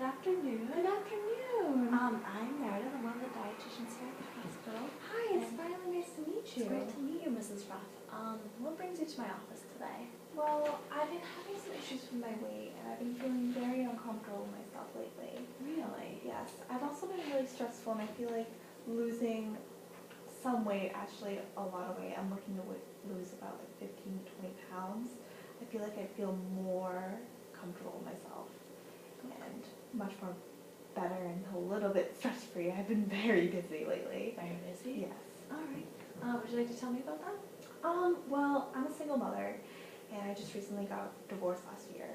afternoon. Good afternoon. I'm Meredith. I'm one of the dietitians here at the hospital. Hi, it's finally nice to meet you. It's great to meet you, Mrs. Ruff. What brings you to my office today? Well, I've been having some issues with my weight, and I've been feeling very uncomfortable with myself lately. Really? Yes. I've also been really stressful, and I feel like losing some weight, actually a lot of weight. I'm looking to lose about like 15 to 20 pounds. I feel like I feel more comfortable with myself and much more better and a little bit stress-free. I've been very busy lately. Very busy? Yes. All right. Would you like to tell me about that? Well, I'm a single mother, and I just recently got divorced last year.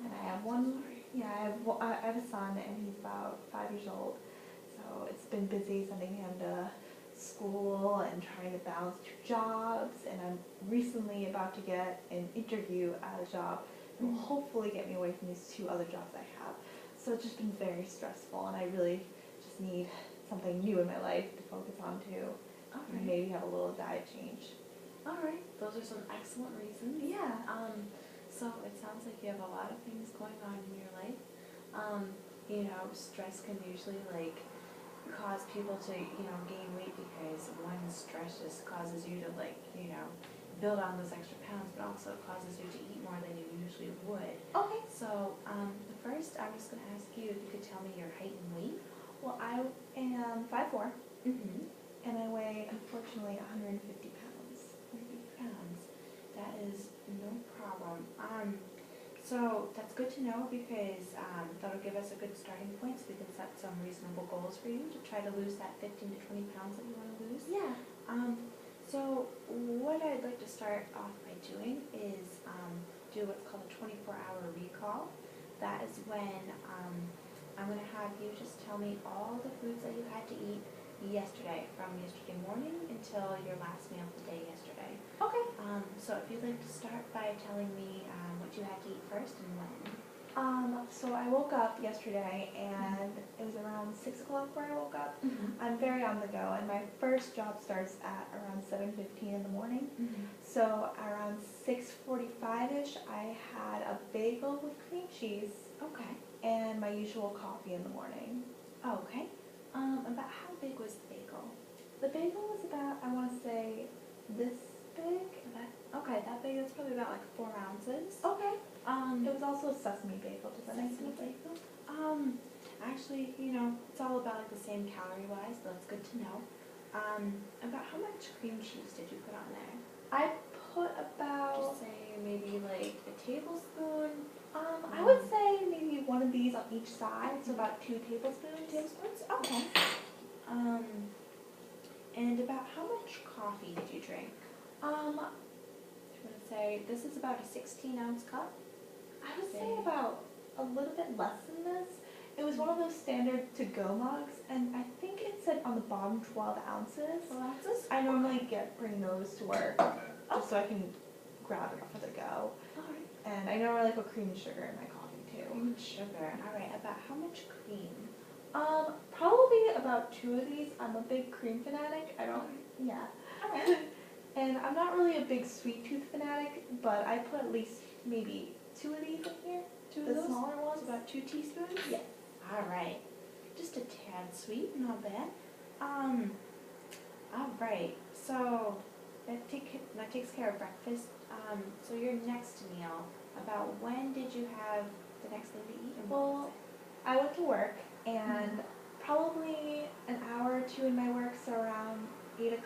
And I have one, yeah, I have a son, and he's about 5 years old. So it's been busy sending him to school and trying to balance 2 jobs. And I'm recently about to get an interview at a job that will hopefully get me away from these 2 other jobs I have. So it's just been very stressful, and I really just need something new in my life to focus on too. All And right. maybe have a little diet change. All right. Those are some excellent reasons. Yeah. So it sounds like you have a lot of things going on in your life. Stress can usually cause people to, gain weight because one, stress just causes you to build on those extra pounds, but also it causes you to eat more than you usually would. Okay. So, first I'm just going to ask you if you could tell me your height and weight. Well, I am 5'4", Mm-hmm. and I weigh, unfortunately, 150 pounds. 150 pounds. That is no problem. So that's good to know because that'll give us a good starting point so we can set some reasonable goals for you to try to lose that 15 to 20 pounds that you want to lose. Yeah. So what I'd like to start off by doing is do what's called a 24-hour recall. That is when I'm going to have you just tell me all the foods that you had to eat yesterday, from yesterday morning until your last meal of the day yesterday. Okay. So if you'd like to start by telling me what you had to eat first and when. So I woke up yesterday, and it was around 6 o'clock where I woke up. Mm-hmm. I'm very on the go, and my first job starts at around 7:15 in the morning. Mm-hmm. So around 6:45-ish, I had a bagel with cream cheese Okay. and my usual coffee in the morning. Okay. About how big was the bagel? The bagel was about, I want to say, this big. That big. That's probably about 4 ounces. Okay. Um, It was also a sesame bagel. Does that make Sesame sense? bagel? Actually, it's all about the same calorie-wise, so that's good to know. About how much cream cheese did you put on there? I put about, Just say maybe a tablespoon. I would say maybe one of these on each side, so about 2 tablespoons. 2 tablespoons? Okay. And about how much coffee did you drink? Um, I'm going to say this is about a 16-ounce cup. I would say about a little bit less than this. It was one of those standard to-go mugs, and I think it said on the bottom 12 ounces. 12 ounces? I normally bring those to work just so I can grab it for the go. Alright. And I normally put cream and sugar in my coffee too. Cream and sugar. Alright, about how much cream? Probably about 2 of these. I'm a big cream fanatic. Yeah. Alright. And I'm not really a big sweet tooth fanatic, but I put at least maybe 2 of these in here. 2 of The those? smaller ones. So about 2 teaspoons? Yeah. Alright. Just a tad sweet, not bad. Alright, so that takes care of breakfast. So your next meal, about when did you have the next thing to eat? And what was Well, I went to work, and probably an hour or 2 in my work, so around 8 o'clock,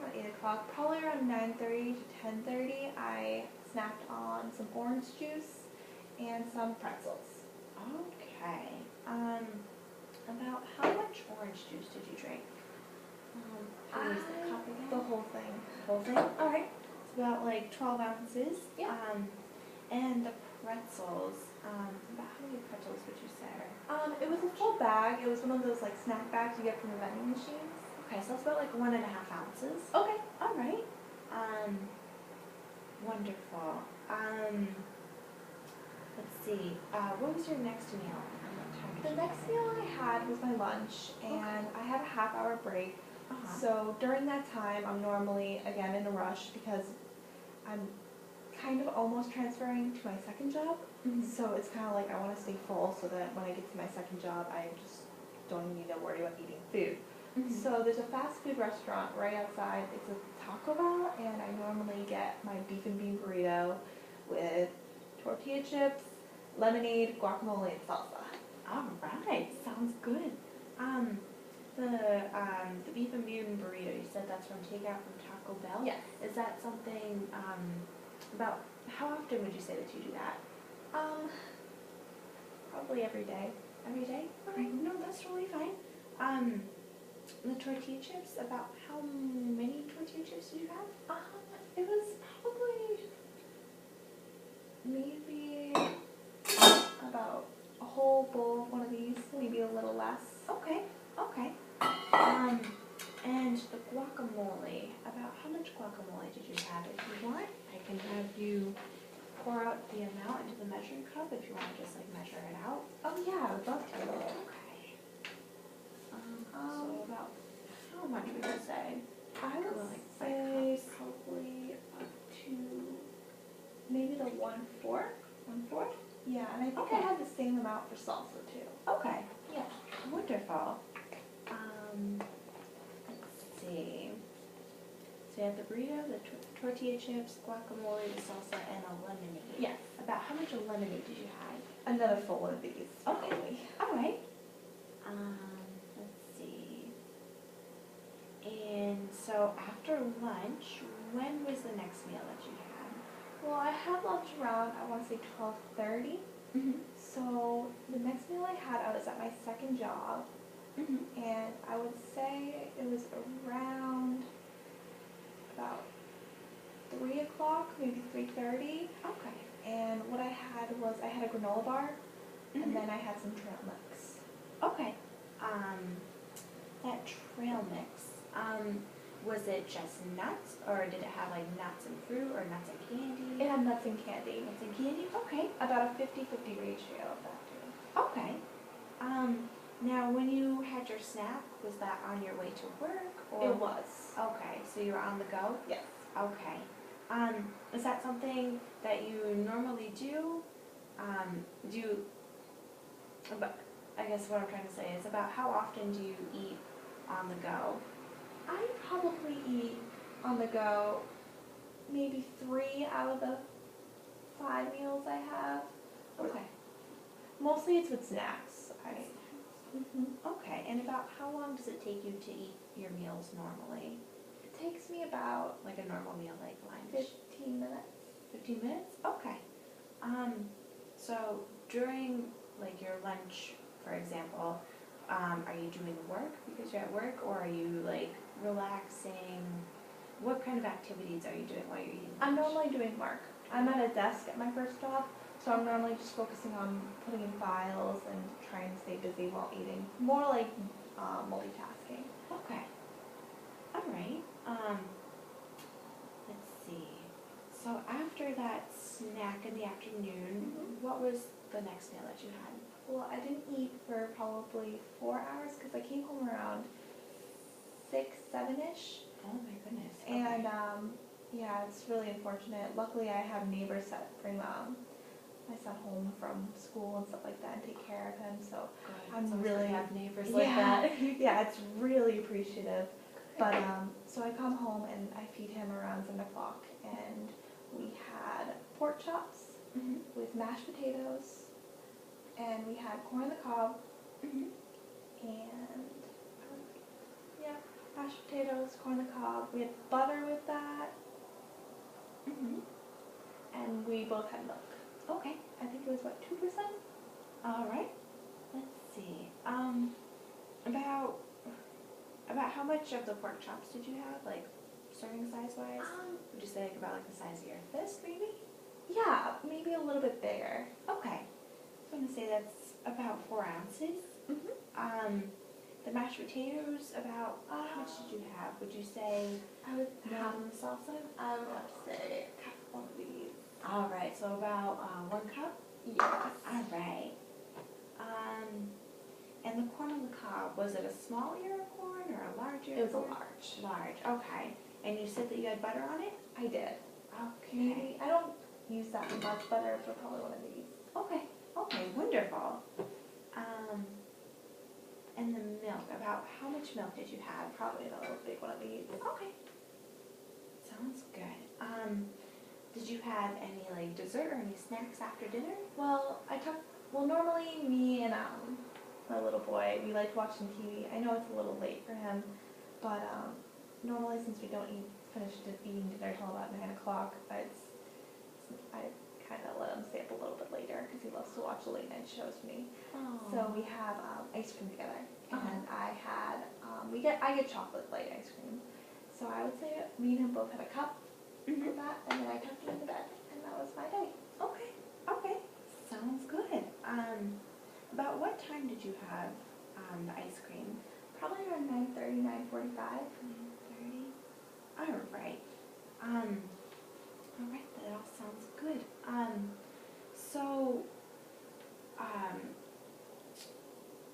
not 8 o'clock, probably around 9:30 to 10:30, I snacked on some orange juice and some pretzels. Okay. About how much orange juice did you drink? Can you use the cup again? The whole thing. Whole thing? Alright. It's about 12 ounces. Yeah. And the pretzels, about how many pretzels would you say? It was a full bag. It was one of those snack bags you get from the vending machines. Okay, so that's about 1.5 ounces. Okay. Alright. Wonderful. Let's see. What was your next meal? And what time did The you next have it? meal I had was my lunch, and I had a half-hour break. Uh-huh. So during that time, I'm normally, again, in a rush because I'm kind of almost transferring to my second job. Mhm. So it's kind of like I want to stay full so that when I get to my second job, I just don't need to worry about eating food. Mhm. So there's a fast food restaurant right outside. It's a Taco Bell, and I normally get my beef and bean burrito with tortilla chips, lemonade, guacamole, and salsa. All right, sounds good. The beef and bean burrito, you said that's from takeout from Taco Bell? Yes. Is that something, about, how often would you say that you do that? Probably every day. Every day? Okay, no, that's totally fine. The tortilla chips, about how many tortilla chips do you have? It was probably maybe about a whole bowl of one of these, maybe a little less. Okay, okay. And the guacamole, about how much guacamole did you have? If you want, I can have you pour out the amount into the measuring cup if you want to just like measure it out. Oh yeah, I would love to. Okay. So about how much would you say? I would Well, like by say cups. probably up to maybe the 1/4. 1/4? Yeah, and I think Okay. I had the same amount for salsa too. Okay. Yeah. Wonderful. Let's see. So you have the burrito, the tortilla chips, guacamole, the salsa, and a lemonade. Yes. About how much of lemonade did you have? Another full one of these. Okay. Probably. All right. Let's see. And so after lunch, when was the next meal that you had? Well, I had lunch around, I want to say 12:30. Mm-hmm. So the next meal I had, I was at my second job, Mm-hmm. and I would say it was around about 3 o'clock, maybe 3:30. Okay. And what I had was I had a granola bar, Mhm. and then I had some trail mix. Okay. That trail mix, was it just nuts, or did it have like nuts and fruit, or nuts and candy? It had nuts and candy. Nuts and candy? Okay. About a 50-50 ratio of that too. Okay. Now when you had your snack, was that on your way to work, or? It was. Okay, so you were on the go? Yes. Okay. Is that something that you normally do? But I guess what I'm trying to say is about how often do you eat on the go? I probably eat on the go maybe 3 out of the 5 meals I have. Okay. Mostly it's with snacks. Okay, and about how long does it take you to eat your meals normally? It takes me about Like a normal meal, like lunch? 15 minutes. 15 minutes? Okay. So during like your lunch, for example, are you doing work because you're at work, or are you like relaxing? What kind of activities are you doing while you're eating lunch? I'm normally doing work. I'm at a desk at my first job, so I'm normally just focusing on putting in files and trying to stay busy while eating. More like multitasking. Okay. All right. Let's see. So after that snack in the afternoon, what was the next meal that you had? Well, I didn't eat for probably 4 hours because I came home around 6, 7-ish. Oh my goodness. And yeah, it's really unfortunate. Luckily, I have neighbors that bring my son home from school and stuff like that and take care of him. So Good. I'm It's always really good to have neighbors like yeah, that. yeah, it's really appreciative. But so I come home and I feed him around 7 o'clock, and we had pork chops Mhm. with mashed potatoes, and we had corn on the cob, Mhm. and yeah, mashed potatoes, corn on the cob. We had butter with that, Mhm. and we both had milk. Okay. I think it was what, 2%? All right. Let's see. About how much of the pork chops did you have, like serving size wise? Would you say like about like the size of your fist, maybe? Yeah, maybe a little bit bigger. Okay. So I'm gonna say that's about 4 ounces. The mashed potatoes, about how much did you have? Would you say I would half of the salsa? I would have to say half one of these. All right. So about 1 cup. Yes. All right. And the corn on the cob, was it a small ear of corn or a large ear? It was a of corn? large. Large. Okay. And you said that you had butter on it? I did. Okay. Maybe, I don't use that much better for probably one of these. Okay, wonderful. And the milk, about how much milk did you have? Probably another big one of these. Okay. Sounds good. Did you have any like dessert or any snacks after dinner? Well, normally me and my little boy, we like watching TV. I know it's a little late for him, but normally since we don't finish eating dinner till about 9 o'clock, I kind of let him stay up a little bit later because he loves to watch the late night shows with me. Oh. So we have ice cream together, and I get chocolate light ice cream. So I would say me and him both had a cup of that, and then I tucked him into bed, and that was my day. Okay. Sounds good. About what time did you have the ice cream? Probably around 9:30, 9:45. 9:30. All right. All right, that all sounds good. So,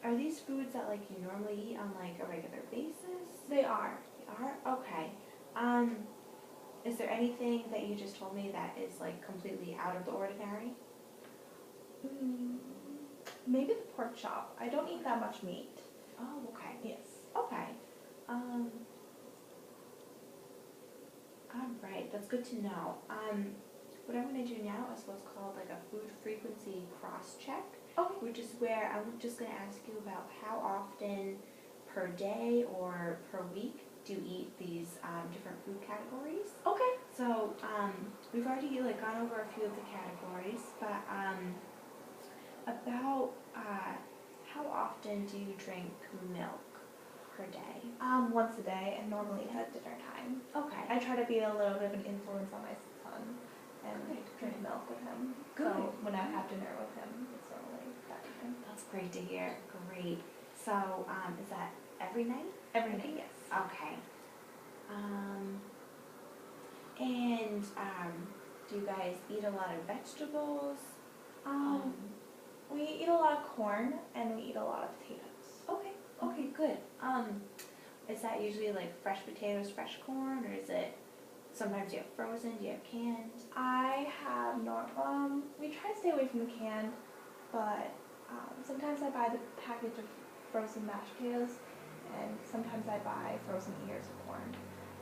are these foods that like you normally eat on like a regular basis? They are. They are? Okay. Is there anything that you just told me that is like completely out of the ordinary? Maybe the pork chop. I don't eat that much meat. Oh, okay. Yes. Okay. All right, that's good to know. What I'm going to do now is what's called like a food frequency cross check, Okay. which is where I'm just going to ask you about how often per day or per week do you eat these different food categories. Okay. So we've already like gone over a few of the categories, but about how often do you drink milk per day? Once a day, and normally at dinner time. Okay. I try to be a little bit of an influence on my son and Good. drink milk with him. Good. So when I have dinner with him, it's normally that time. That's great to hear. Great. So is that every night? Every night, yes. Okay. And do you guys eat a lot of vegetables? We eat a lot of corn and we eat a lot of potatoes. Okay, good. Is that usually like fresh potatoes, fresh corn, or is it sometimes you have frozen? Do you have canned? We try to stay away from the canned, but sometimes I buy the package of frozen mashed potatoes, and sometimes I buy frozen ears of corn.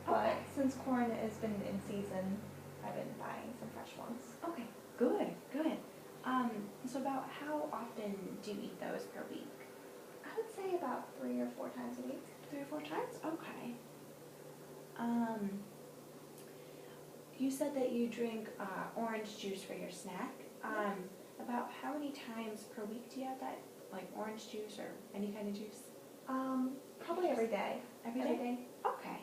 But since corn has been in season, I've been buying some fresh ones. Okay, good. So about how often do you eat those per week? I would say about 3 or 4 times a week. 3 or 4 times? Okay. You said that you drink orange juice for your snack. About how many times per week do you have that, like orange juice or any kind of juice? Probably every day. Every day? Okay.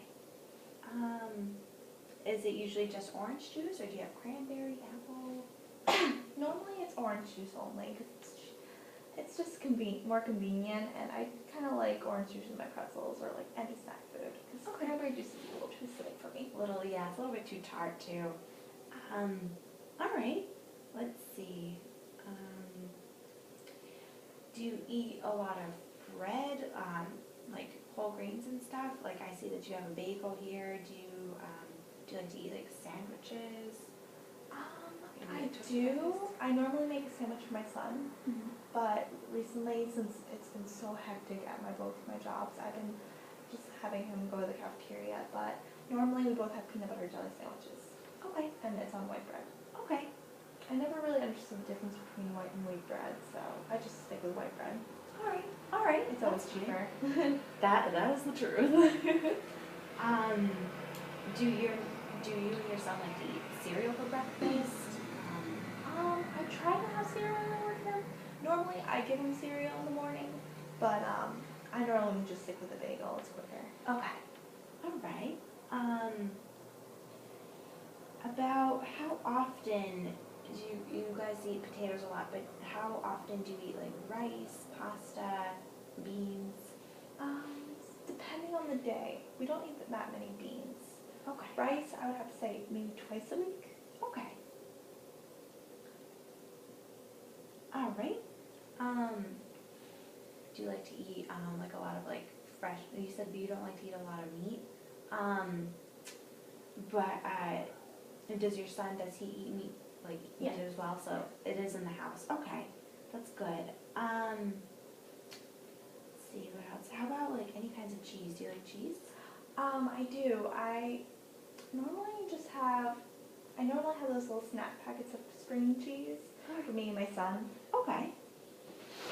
Is it usually just orange juice, or do you have cranberry, apple? Normally it's orange juice only because it's just more convenient, and I kind of like orange juice in my pretzels or like any snack food because cranberry juice is a little too acidic for me. It's a little bit too tart too. All right, let's see. Do you eat a lot of bread, like whole grains and stuff? Like I see that you have a bagel here. Do you like to eat like sandwiches? I do. I normally make a sandwich for my son, but recently, since it's been so hectic at both my jobs, I've been just having him go to the cafeteria. But normally we both have peanut butter jelly sandwiches. Okay. And it's on white bread. Okay. I never really understood the difference between white and wheat bread, so I just stick with white bread. All right. It's always cheaper. That is the truth. Do you and your son like to eat cereal for breakfast? I try to have cereal with him. Normally I give him cereal in the morning, but I normally just stick with a bagel. It's quicker. Okay. All right. About how often do you guys eat potatoes a lot, but how often do you eat like rice, pasta, beans? Depending on the day. We don't eat that many beans. Okay. Rice, I would have to say maybe twice a week. Okay. All right. Do you like to eat like a lot of like fresh? You said that you don't like to eat a lot of meat. But does he eat meat like eat Yeah. it as well, so it is in the house. Okay, that's good. Let's see, what else? How about like any kinds of cheese? Do you like cheese? I do. I normally have those little snack packets of spring cheese for me and my son. Okay.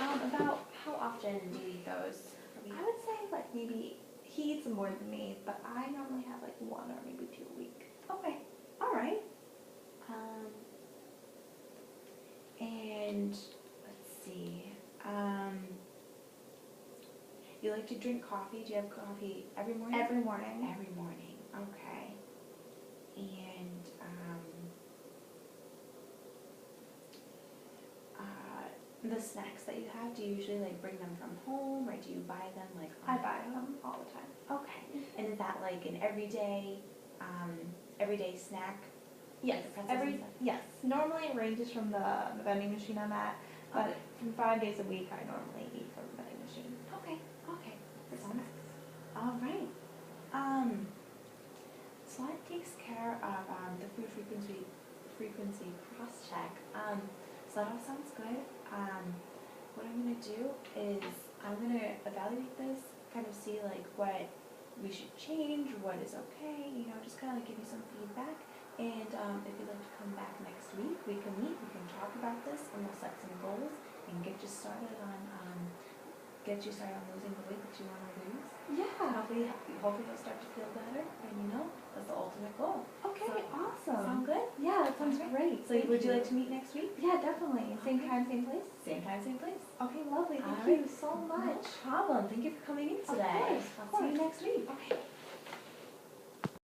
About how often do you eat those? I would say like maybe he eats them more than me, but I normally have like 1 or maybe 2 a week. Okay, all right. And let's see. You like to drink coffee? Do you have coffee every morning? Every morning. Every morning. Okay. And the snacks that you have, do you usually like bring them from home, or do you buy them like? I buy them all the time. Okay. And is that like an everyday snack? Yes, Like the pretzels and stuff? yes. Normally it ranges from the vending machine I'm at, but Okay. from 5 days a week I normally eat from the vending machine. Okay. Okay. For Sounds snacks. all right. So that takes care of the food frequency cross check. So that all sounds good. What I'm gonna do is I'm gonna evaluate this, kind of see like what we should change, what is okay, just kind of like give you some feedback. And if you'd like to come back next week, we can meet, we can talk about this, and we'll set some goals and get you started on losing the weight that you want to lose. Yeah. Hopefully you'll start to feel better, and that's the ultimate goal. Okay, awesome. Sound good? Yeah, that sounds All right. great. So would you like to meet next week? Yeah, definitely. Same Okay. time, same place? Same time, same place. Okay, lovely. All Thank right. you so much. No problem. Thank you for coming in today. course, of I'll see you course. next week. Okay.